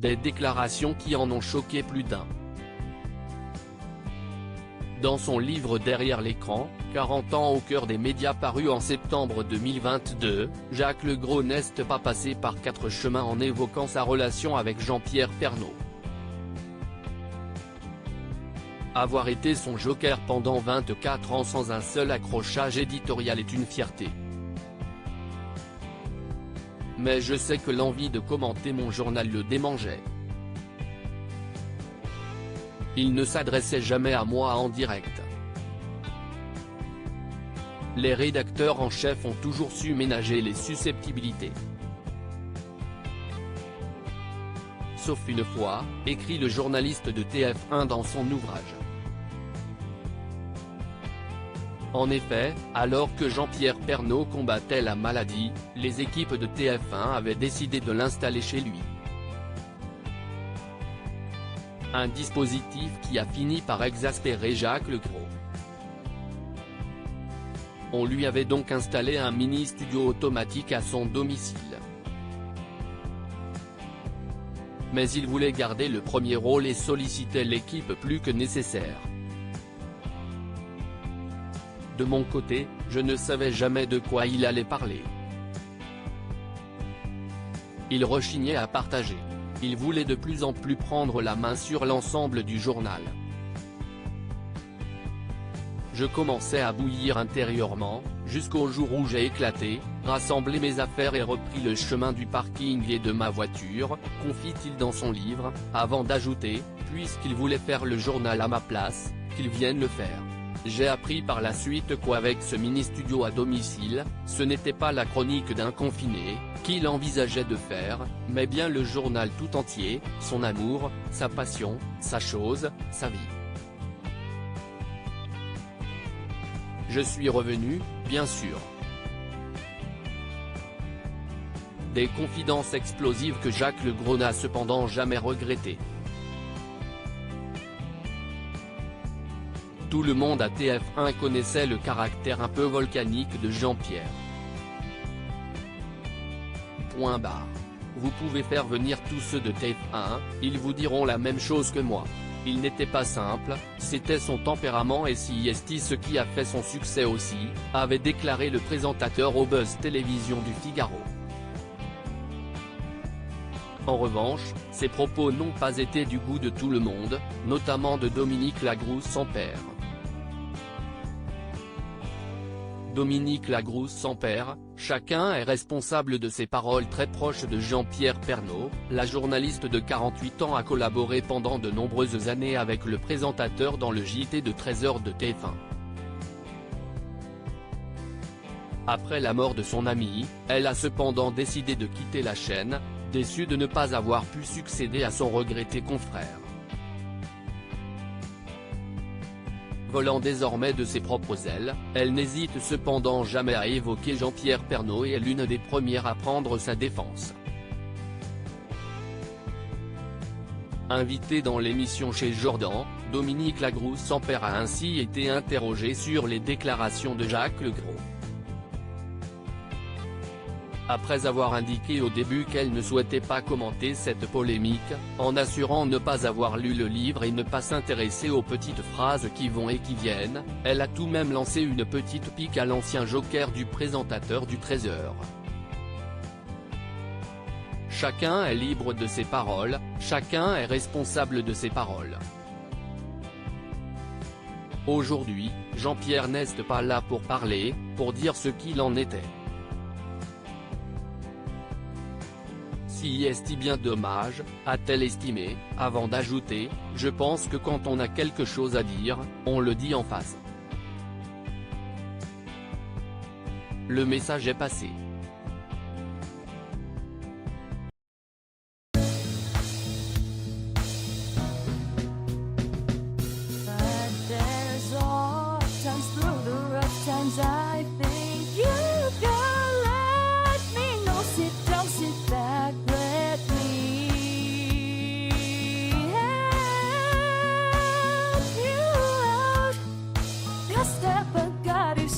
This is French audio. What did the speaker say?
Des déclarations qui en ont choqué plus d'un. Dans son livre Derrière l'écran, 40 ans au cœur des médias paru en septembre 2022, Jacques Legros n'est pas passé par 4 chemins en évoquant sa relation avec Jean-Pierre Pernaut. Avoir été son joker pendant 24 ans sans un seul accrochage éditorial est une fierté. Mais je sais que l'envie de commenter mon journal le démangeait. Il ne s'adressait jamais à moi en direct. Les rédacteurs en chef ont toujours su ménager les susceptibilités. Sauf une fois, écrit le journaliste de TF1 dans son ouvrage. En effet, alors que Jean-Pierre Pernaut combattait la maladie, les équipes de TF1 avaient décidé de l'installer chez lui. Un dispositif qui a fini par exaspérer Jacques Legros. On lui avait donc installé un mini-studio automatique à son domicile. Mais il voulait garder le premier rôle et sollicitait l'équipe plus que nécessaire. De mon côté, je ne savais jamais de quoi il allait parler. Il rechignait à partager. Il voulait de plus en plus prendre la main sur l'ensemble du journal. Je commençais à bouillir intérieurement, jusqu'au jour où j'ai éclaté, rassemblé mes affaires et repris le chemin du parking et de ma voiture, confie-t-il dans son livre, avant d'ajouter, puisqu'il voulait faire le journal à ma place, qu'il vienne le faire. J'ai appris par la suite qu'avec ce mini-studio à domicile, ce n'était pas la chronique d'un confiné, qu'il envisageait de faire, mais bien le journal tout entier, son amour, sa passion, sa chose, sa vie. Je suis revenu, bien sûr. Des confidences explosives que Jacques Legros n'a cependant jamais regrettées. Tout le monde à TF1 connaissait le caractère un peu volcanique de Jean-Pierre. Point barre. Vous pouvez faire venir tous ceux de TF1, ils vous diront la même chose que moi. Il n'était pas simple, c'était son tempérament et c'est ce qui a fait son succès aussi, avait déclaré le présentateur au Buzz Télévision du Figaro. En revanche, ses propos n'ont pas été du goût de tout le monde, notamment de Dominique Lagrousse-Sans-Père. Dominique Lagrousse-Sans-Père, chacun est responsable de ses paroles. Très proche de Jean-Pierre Pernaut, la journaliste de 48 ans a collaboré pendant de nombreuses années avec le présentateur dans le JT de 13h de TF1. Après la mort de son ami, elle a cependant décidé de quitter la chaîne, déçue de ne pas avoir pu succéder à son regretté confrère. Volant désormais de ses propres ailes, elle n'hésite cependant jamais à évoquer Jean-Pierre Pernaut et est l'une des premières à prendre sa défense. Invitée dans l'émission Chez Jordan, Dominique Lagrousse-Sans-Père a ainsi été interrogée sur les déclarations de Jacques Legros. Après avoir indiqué au début qu'elle ne souhaitait pas commenter cette polémique, en assurant ne pas avoir lu le livre et ne pas s'intéresser aux petites phrases qui vont et qui viennent, elle a tout de même lancé une petite pique à l'ancien joker du présentateur du 13h. Chacun est libre de ses paroles, chacun est responsable de ses paroles. Aujourd'hui, Jean-Pierre n'est pas là pour parler, pour dire ce qu'il en était. Si est bien dommage, a-t-elle estimé, avant d'ajouter, je pense que quand on a quelque chose à dire, on le dit en face. Le message est passé. Step, I gotta